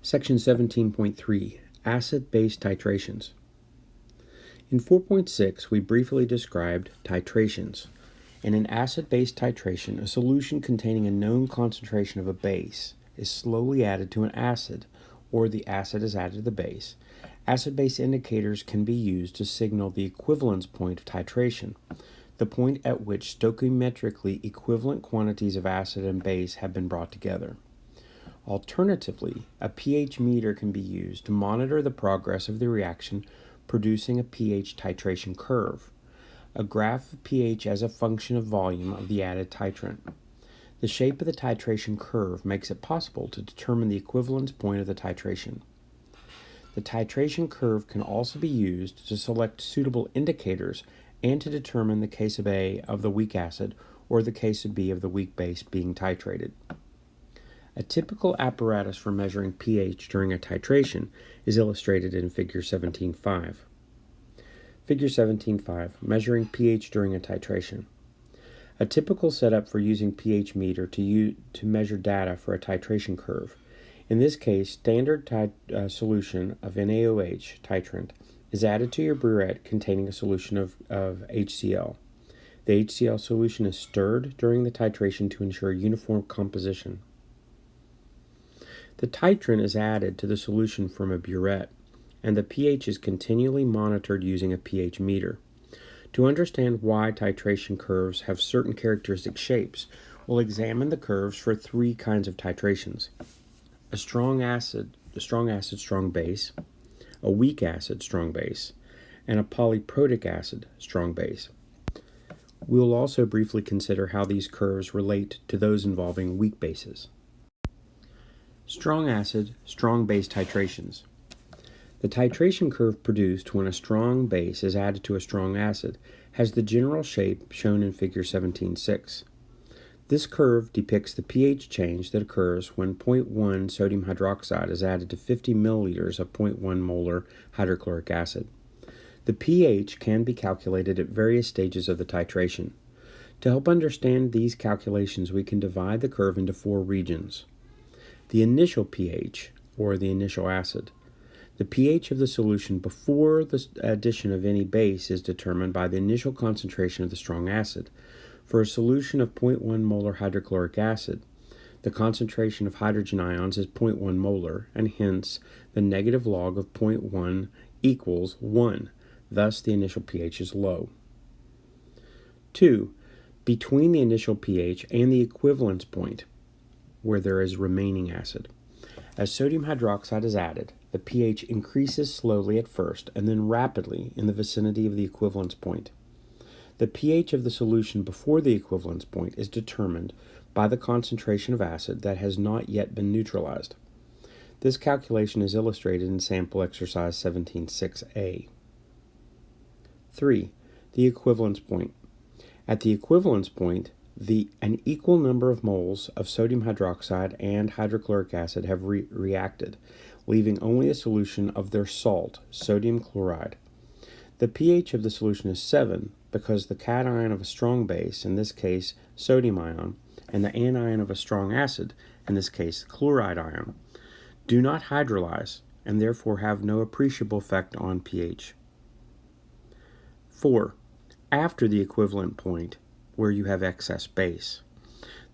Section 17.3, Acid-Base Titrations. In 4.6, we briefly described titrations. In an acid-base titration, a solution containing a known concentration of a base is slowly added to an acid, or the acid is added to the base. Acid-base indicators can be used to signal the equivalence point of titration, the point at which stoichiometrically equivalent quantities of acid and base have been brought together. Alternatively, a pH meter can be used to monitor the progress of the reaction, producing a pH titration curve, a graph of pH as a function of volume of the added titrant. The shape of the titration curve makes it possible to determine the equivalence point of the titration. The titration curve can also be used to select suitable indicators and to determine the case of A of the weak acid or the case of B of the weak base being titrated. A typical apparatus for measuring pH during a titration is illustrated in Figure 17.5. Figure 17.5, Measuring pH during a titration. A typical setup for using pH meter to measure data for a titration curve. In this case, standard solution of NaOH titrant is added to your burette containing a solution of HCl. The HCl solution is stirred during the titration to ensure uniform composition. The titrant is added to the solution from a burette, and the pH is continually monitored using a pH meter. To understand why titration curves have certain characteristic shapes, we'll examine the curves for three kinds of titrations: a strong acid, strong base, a weak acid, strong base, and a polyprotic acid, strong base. We'll also briefly consider how these curves relate to those involving weak bases. Strong acid, strong base titrations. The titration curve produced when a strong base is added to a strong acid has the general shape shown in Figure 17.6. This curve depicts the pH change that occurs when 0.1 sodium hydroxide is added to 50 milliliters of 0.1 molar hydrochloric acid. The pH can be calculated at various stages of the titration. To help understand these calculations, we can divide the curve into four regions. The initial pH, or the initial acid. The pH of the solution before the addition of any base is determined by the initial concentration of the strong acid. For a solution of 0.1 molar hydrochloric acid, the concentration of hydrogen ions is 0.1 molar, and hence the negative log of 0.1 equals 1. Thus, the initial pH is low. 2. Between the initial pH and the equivalence point, where there is remaining acid. As sodium hydroxide is added, the pH increases slowly at first and then rapidly in the vicinity of the equivalence point. The pH of the solution before the equivalence point is determined by the concentration of acid that has not yet been neutralized. This calculation is illustrated in sample exercise 17.6a. 3. The equivalence point. At the equivalence point, an equal number of moles of sodium hydroxide and hydrochloric acid have reacted, leaving only a solution of their salt, sodium chloride. The pH of the solution is 7 because the cation of a strong base, in this case sodium ion, and the anion of a strong acid, in this case chloride ion, do not hydrolyze and therefore have no appreciable effect on pH. 4. After the equivalent point, where you have excess base.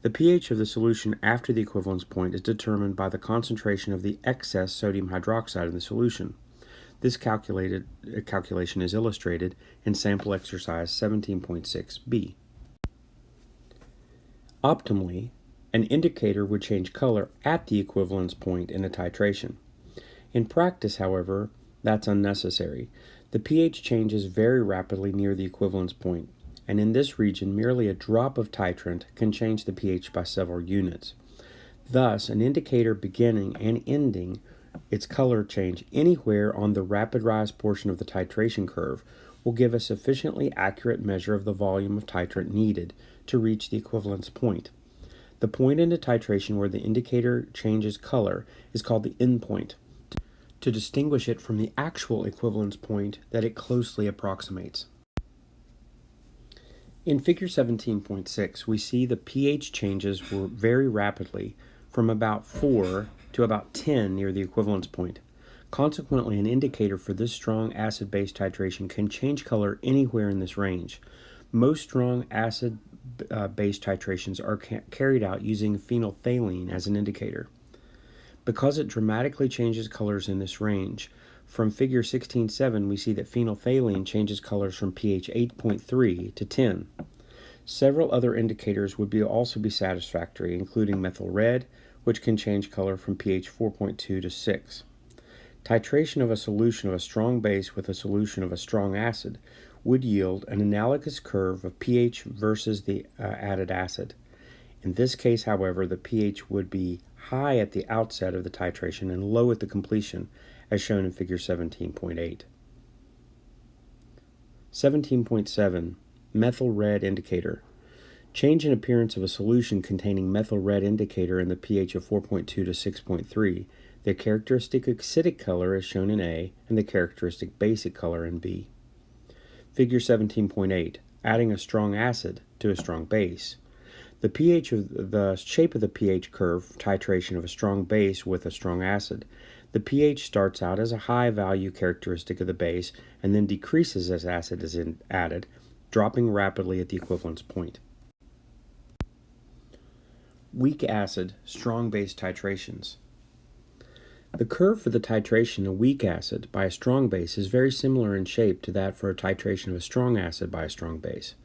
The pH of the solution after the equivalence point is determined by the concentration of the excess sodium hydroxide in the solution. This calculation is illustrated in sample exercise 17.6b. Optimally, an indicator would change color at the equivalence point in a titration. In practice, however, that's unnecessary. The pH changes very rapidly near the equivalence point, and in this region, merely a drop of titrant can change the pH by several units. Thus, an indicator beginning and ending its color change anywhere on the rapid rise portion of the titration curve will give a sufficiently accurate measure of the volume of titrant needed to reach the equivalence point. The point in the titration where the indicator changes color is called the endpoint, to distinguish it from the actual equivalence point that it closely approximates. In Figure 17.6, we see the pH changes very rapidly from about 4 to about 10 near the equivalence point. Consequently, an indicator for this strong acid-base titration can change color anywhere in this range. Most strong acid-base titrations are carried out using phenolphthalein as an indicator. Because it dramatically changes colors in this range, from figure 16.7 we see that phenolphthalein changes colors from pH 8.3 to 10. Several other indicators would also be satisfactory, including methyl red, which can change color from pH 4.2 to 6. Titration of a solution of a strong base with a solution of a strong acid would yield an analogous curve of pH versus the added acid. In this case, however, the pH would be high at the outset of the titration and low at the completion, as shown in figure 17.8. 17.7. Methyl red indicator. Change in appearance of a solution containing methyl red indicator in the pH of 4.2 to 6.3. The characteristic acidic color is shown in A, and the characteristic basic color in B. Figure 17.8. Adding a strong acid to a strong base. The shape of the pH curve titration of a strong base with a strong acid. The pH starts out as a high value characteristic of the base and then decreases as acid is added, dropping rapidly at the equivalence point. Weak acid, strong base titrations. The curve for the titration of weak acid by a strong base is very similar in shape to that for a titration of a strong acid by a strong base.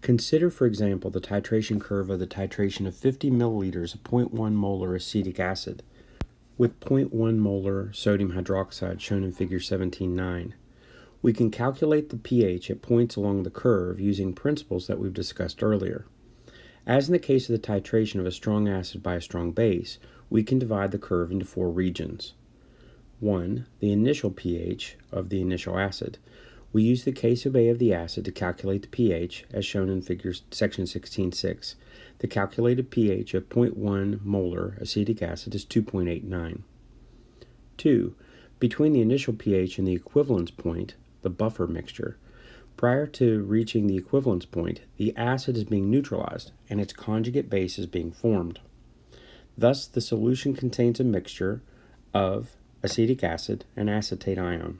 Consider, for example, the titration curve of the titration of 50 milliliters of 0.1 molar acetic acid with 0.1 molar sodium hydroxide shown in figure 17.9. We can calculate the pH at points along the curve using principles that we've discussed earlier. As in the case of the titration of a strong acid by a strong base, we can divide the curve into 4 regions. 1. The initial pH of the initial acid. We use the K sub A of the acid to calculate the pH, as shown in section 16.6. The calculated pH of 0.1 molar acetic acid is 2.89. 2. Between the initial pH and the equivalence point, the buffer mixture. Prior to reaching the equivalence point, the acid is being neutralized, and its conjugate base is being formed. Thus, the solution contains a mixture of acetic acid and acetate ion.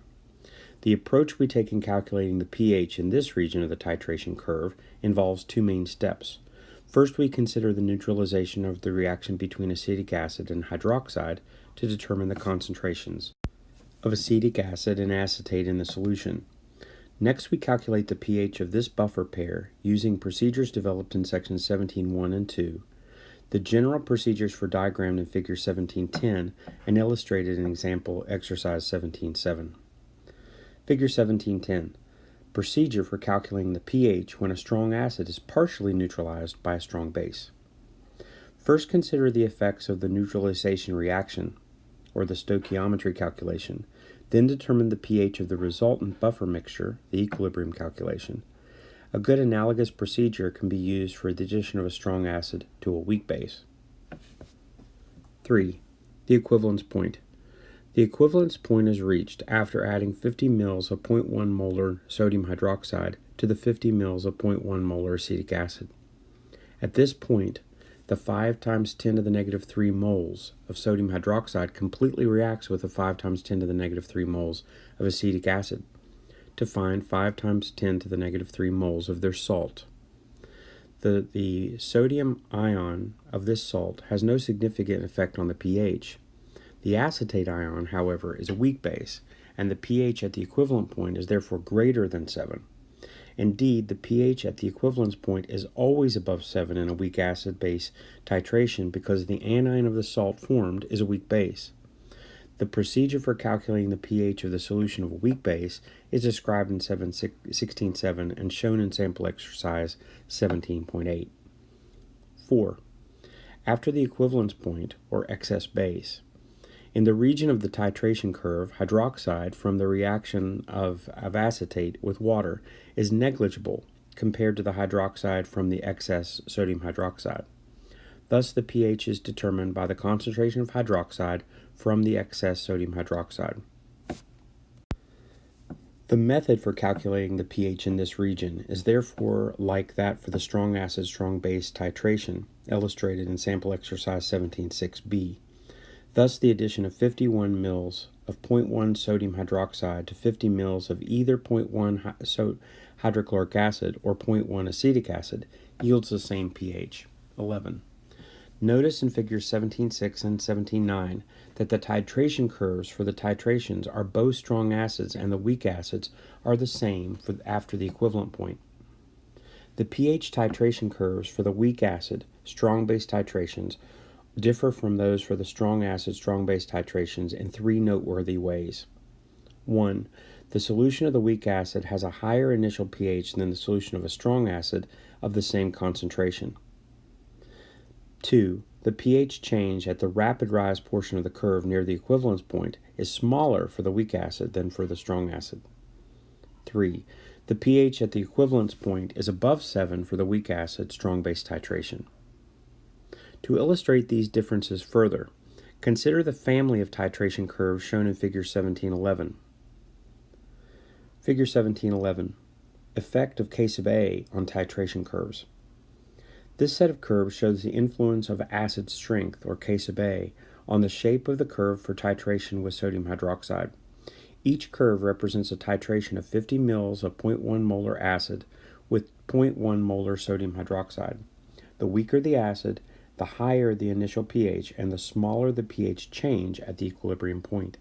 The approach we take in calculating the pH in this region of the titration curve involves 2 main steps. First, we consider the neutralization of the reaction between acetic acid and hydroxide to determine the concentrations of acetic acid and acetate in the solution. Next, we calculate the pH of this buffer pair using procedures developed in sections 17.1 and 2. The general procedures for diagrammed in figure 17.10 and illustrated in example exercise 17.7. Figure 17.10. Procedure for calculating the pH when a strong acid is partially neutralized by a strong base. First, consider the effects of the neutralization reaction, or the stoichiometry calculation. Then determine the pH of the resultant buffer mixture, the equilibrium calculation. A good analogous procedure can be used for the addition of a strong acid to a weak base. 3. The equivalence point. The equivalence point is reached after adding 50 mL of 0.1 molar sodium hydroxide to the 50 mL of 0.1 molar acetic acid. At this point, the 5 times 10 to the negative 3 moles of sodium hydroxide completely reacts with the 5 times 10 to the negative 3 moles of acetic acid to find 5 times 10 to the negative 3 moles of their salt. The sodium ion of this salt has no significant effect on the pH. The acetate ion, however, is a weak base, and the pH at the equivalent point is therefore greater than 7. Indeed, the pH at the equivalence point is always above 7 in a weak acid-base titration because the anion of the salt formed is a weak base. The procedure for calculating the pH of the solution of a weak base is described in 16.7 and shown in sample exercise 17.8. 4. After the equivalence point, or excess base. In the region of the titration curve, hydroxide from the reaction of acetate with water is negligible compared to the hydroxide from the excess sodium hydroxide. Thus, the pH is determined by the concentration of hydroxide from the excess sodium hydroxide. The method for calculating the pH in this region is therefore like that for the strong acid, strong base titration, illustrated in sample exercise 17.6b. Thus, the addition of 51 mils of 0.1 sodium hydroxide to 50 mils of either 0.1 hydrochloric acid or 0.1 acetic acid yields the same pH. 11. Notice in figures 17.6 and 17.9 that the titration curves for the titrations are both strong acids and the weak acids are the same after the equivalent point. The pH titration curves for the weak acid, strong base titrations differ from those for the strong acid, strong base titrations in three noteworthy ways. 1. The solution of the weak acid has a higher initial pH than the solution of a strong acid of the same concentration. 2. The pH change at the rapid rise portion of the curve near the equivalence point is smaller for the weak acid than for the strong acid. 3. The pH at the equivalence point is above 7 for the weak acid, strong base titration. To illustrate these differences further, consider the family of titration curves shown in Figure 17.11. Figure 17.11, Effect of K sub A on titration curves. This set of curves shows the influence of acid strength, or K sub A, on the shape of the curve for titration with sodium hydroxide. Each curve represents a titration of 50 mils of 0.1 molar acid with 0.1 molar sodium hydroxide. The weaker the acid, the higher the initial pH, and the smaller the pH change at the equilibrium point.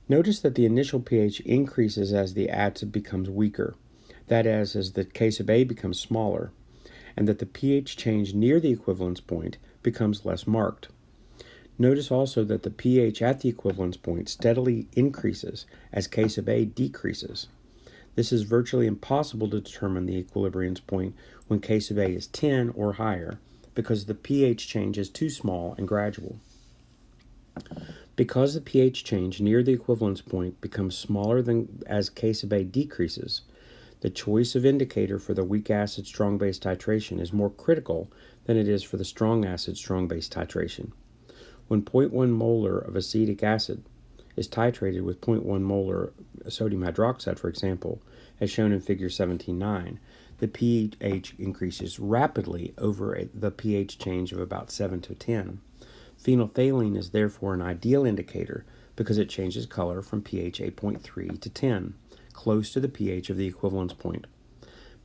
Notice that the initial pH increases as the acid becomes weaker, that is, as the K sub A becomes smaller, and that the pH change near the equivalence point becomes less marked. Notice also that the pH at the equivalence point steadily increases as K sub A decreases. This is virtually impossible to determine the equilibrium point when K sub A is 10 or higher, because the pH change is too small and gradual. Because the pH change near the equivalence point becomes smaller than as K sub A decreases, the choice of indicator for the weak acid strong base titration is more critical than it is for the strong acid strong base titration. When 0.1 molar of acetic acid is titrated with 0.1 molar sodium hydroxide, for example, as shown in Figure 17.9, the pH increases rapidly over the pH change of about 7 to 10. Phenolphthalein is therefore an ideal indicator because it changes color from pH 8.3 to 10, close to the pH of the equivalence point.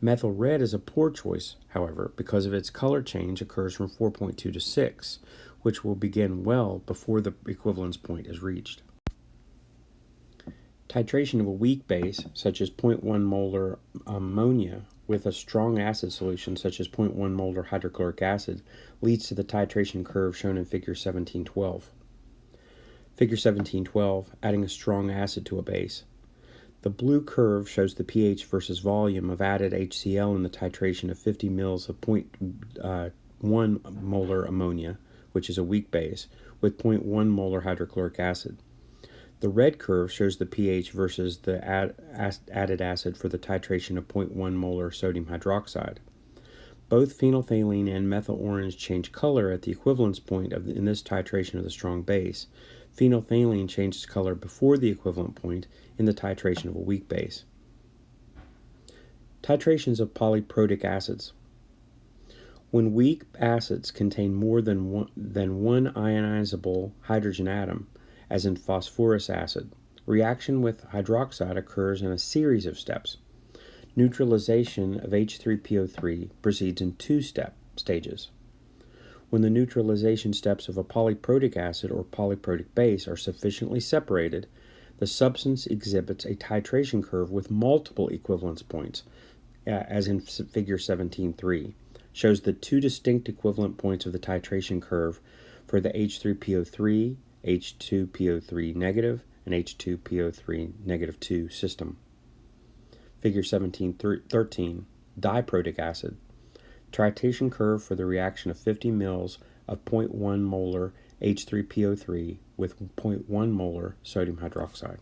Methyl red is a poor choice, however, because of its color change occurs from 4.2 to 6, which will begin well before the equivalence point is reached. Titration of a weak base, such as 0.1 molar ammonia, with a strong acid solution, such as 0.1 molar hydrochloric acid, leads to the titration curve shown in Figure 17.12. Figure 17.12, adding a strong acid to a base. The blue curve shows the pH versus volume of added HCl in the titration of 50 mils of 0.1 molar ammonia, which is a weak base, with 0.1 molar hydrochloric acid. The red curve shows the pH versus the added acid for the titration of 0.1 molar sodium hydroxide. Both phenolphthalein and methyl orange change color at the equivalence point in this titration of the strong base. Phenolphthalein changes color before the equivalent point in the titration of a weak base. Titrations of polyprotic acids. When weak acids contain more than one ionizable hydrogen atom, as in phosphorus acid, reaction with hydroxide occurs in a series of steps. Neutralization of H3PO3 proceeds in two stages. When the neutralization steps of a polyprotic acid or polyprotic base are sufficiently separated, the substance exhibits a titration curve with multiple equivalence points, as in Figure 17.3, shows the two distinct equivalent points of the titration curve for the H3PO3, H2PO3 negative, and H2PO3 negative 2 system. Figure 17.13, diprotic acid. Titration curve for the reaction of 50 mils of 0.1 molar H3PO3 with 0.1 molar sodium hydroxide.